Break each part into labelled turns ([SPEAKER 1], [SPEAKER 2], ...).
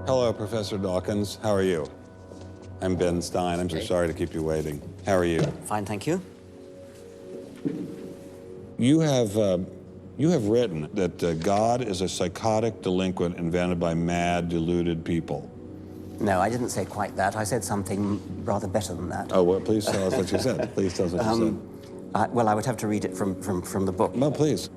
[SPEAKER 1] Hello, Professor Dawkins. How are you? I'm Ben Stein. I'm so sorry to keep you waiting. How are you?
[SPEAKER 2] Fine, thank you.
[SPEAKER 1] You have written that God is a psychotic delinquent invented by mad, deluded people.
[SPEAKER 2] No, I didn't say quite that. I said something rather better than that.
[SPEAKER 1] Oh, well, please tell us what you said. Please tell us what you said.
[SPEAKER 2] Well, I would have to read it from the book.
[SPEAKER 1] Well, please.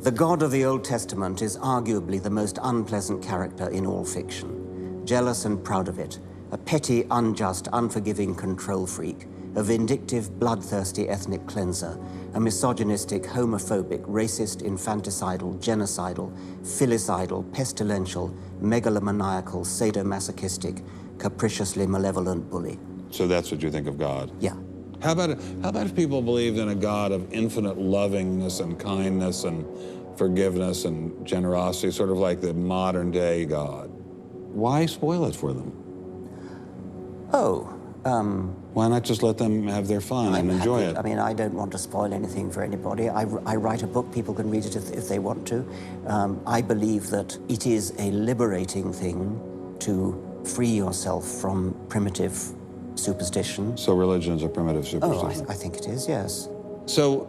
[SPEAKER 2] The God of the Old Testament is arguably the most unpleasant character in all fiction. Jealous and proud of it, a petty, unjust, unforgiving control freak, a vindictive, bloodthirsty ethnic cleanser, a misogynistic, homophobic, racist, infanticidal, genocidal, filicidal, pestilential, megalomaniacal, sadomasochistic, capriciously malevolent bully.
[SPEAKER 1] So that's what you think of God?
[SPEAKER 2] Yeah.
[SPEAKER 1] How about if people believed in a God of infinite lovingness and kindness and forgiveness and generosity, sort of like the modern day God? Why spoil it for them? Why not just let them have their fun and enjoy it?
[SPEAKER 2] I mean, I don't want to spoil anything for anybody. I write a book, people can read it if they want to. I believe that it is a liberating thing to free yourself from primitive superstition.
[SPEAKER 1] So religion is a primitive superstition?
[SPEAKER 2] Oh, I think it is, yes.
[SPEAKER 1] So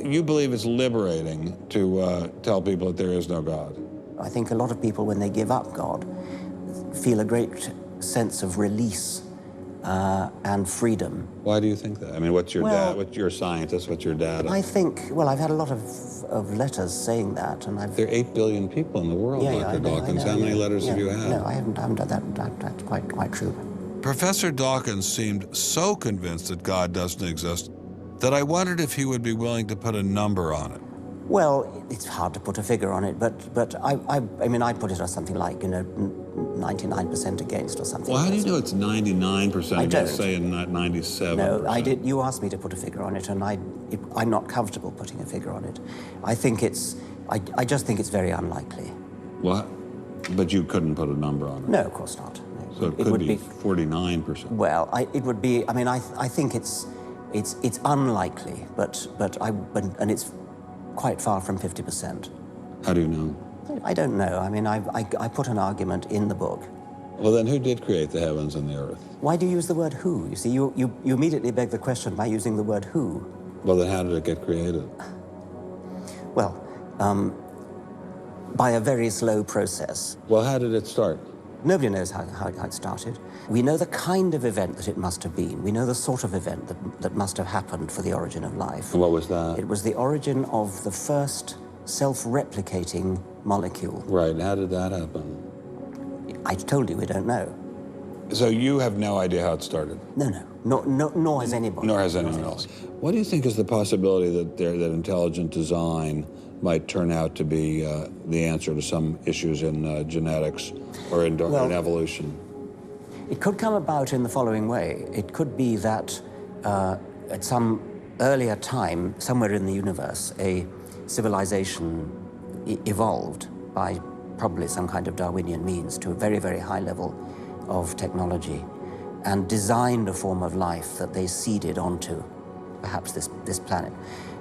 [SPEAKER 1] you believe it's liberating to tell people that there is no God?
[SPEAKER 2] I think a lot of people, when they give up God, feel a great sense of release and freedom.
[SPEAKER 1] Why do you think that? I mean, what's your dad? What's your scientist? What's your dad?
[SPEAKER 2] I think, well, I've had a lot of letters saying that, and I've...
[SPEAKER 1] There are 8 billion people in the world, Dr. Dawkins. How many letters have you had?
[SPEAKER 2] No, I haven't done that. That's quite true.
[SPEAKER 3] Professor Dawkins seemed so convinced that God doesn't exist that I wondered if he would be willing to put a number on it.
[SPEAKER 2] Well, it's hard to put a figure on it, but I mean, I'd put it as something like, 99% against or something.
[SPEAKER 1] Well, how do you know it's 99% against, say, and not 97%?
[SPEAKER 2] No, I did. You asked me to put a figure on it, and I'm not comfortable putting a figure on it. I think I just think it's very unlikely.
[SPEAKER 1] What? But you couldn't put a number on it?
[SPEAKER 2] No, of course not. No.
[SPEAKER 1] So it could be 49%.
[SPEAKER 2] Well, it would be. I mean, I think it's unlikely, but it's quite far from 50%.
[SPEAKER 1] How do you know?
[SPEAKER 2] I don't know. I mean, I put an argument in the book.
[SPEAKER 1] Well, then who did create the heavens and the earth?
[SPEAKER 2] Why do you use the word who? You see, you immediately beg the question by using the word who.
[SPEAKER 1] Well, then how did it get created?
[SPEAKER 2] Well, by a very slow process.
[SPEAKER 1] Well, how did it start?
[SPEAKER 2] Nobody knows how it started. We know the kind of event that it must have been. We know the sort of event that must have happened for the origin of life.
[SPEAKER 1] And what was that?
[SPEAKER 2] It was the origin of the first self-replicating molecule.
[SPEAKER 1] Right. How did that happen?
[SPEAKER 2] I told you we don't know.
[SPEAKER 1] So you have no idea how it started?
[SPEAKER 2] No. Nor has anybody.
[SPEAKER 1] Nor has anyone else. What do you think is the possibility that intelligent design might turn out to be the answer to some issues in genetics or in evolution?
[SPEAKER 2] It could come about in the following way. It could be that at some earlier time, somewhere in the universe, a civilization evolved by probably some kind of Darwinian means to a very, very high level of technology and designed a form of life that they seeded onto, perhaps this planet.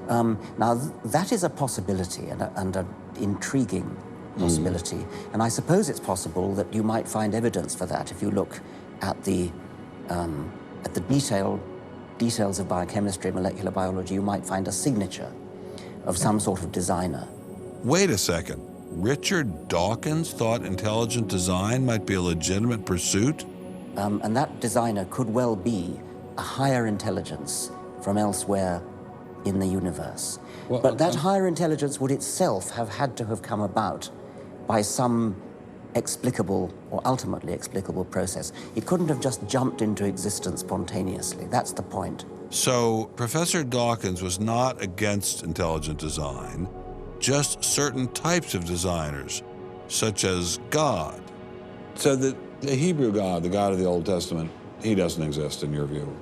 [SPEAKER 2] Now, that is a possibility and an intriguing possibility. And I suppose it's possible that you might find evidence for that if you look at the details of biochemistry, molecular biology. You might find a signature of some sort of designer.
[SPEAKER 3] Wait a second. Richard Dawkins thought intelligent design might be a legitimate pursuit?
[SPEAKER 2] And that designer could well be a higher intelligence from elsewhere in the universe. Well, but that higher intelligence would itself have had to have come about by some explicable or ultimately explicable process. It couldn't have just jumped into existence spontaneously. That's the point.
[SPEAKER 3] So Professor Dawkins was not against intelligent design, just certain types of designers, such as God.
[SPEAKER 1] So the Hebrew God, the God of the Old Testament, he doesn't exist in your view?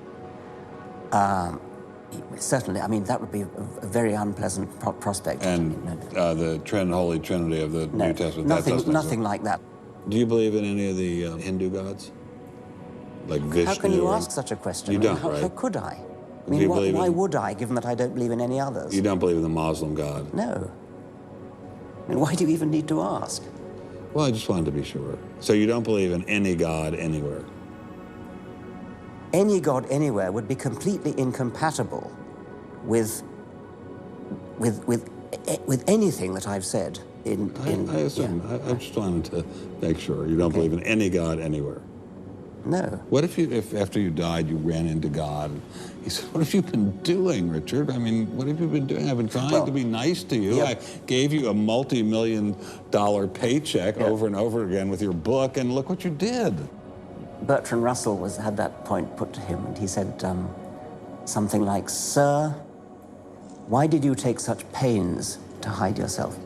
[SPEAKER 2] Certainly. I mean, that would be a very unpleasant prospect.
[SPEAKER 1] And the Holy Trinity of the New Testament,
[SPEAKER 2] nothing like that.
[SPEAKER 1] Do you believe in any of the Hindu gods? Like Vishnu?
[SPEAKER 2] How can you ask such a question?
[SPEAKER 1] You don't, right?
[SPEAKER 2] How could I? I mean, why would I, given that I don't believe in any others?
[SPEAKER 1] You don't believe in the Muslim God?
[SPEAKER 2] No. I mean, why do you even need to ask?
[SPEAKER 1] Well, I just wanted to be sure. So you don't believe in any God anywhere?
[SPEAKER 2] Any God anywhere would be completely incompatible with anything that I've said.
[SPEAKER 1] I assume.
[SPEAKER 2] Yeah.
[SPEAKER 1] I just wanted to make sure you don't believe in any God anywhere.
[SPEAKER 2] No.
[SPEAKER 1] What if after you died you ran into God and he said, "What have you been doing, Richard? I mean, what have you been doing? I've been trying to be nice to you.
[SPEAKER 2] Yeah.
[SPEAKER 1] I gave you a multi-million-dollar paycheck over and over again with your book, and look what you did."
[SPEAKER 2] Bertrand Russell had that point put to him, and he said something like, "Sir, why did you take such pains to hide yourself?"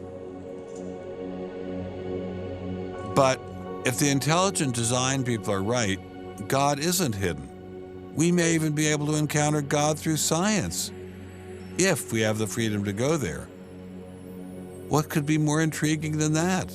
[SPEAKER 3] But if the intelligent design people are right, God isn't hidden. We may even be able to encounter God through science, if we have the freedom to go there. What could be more intriguing than that?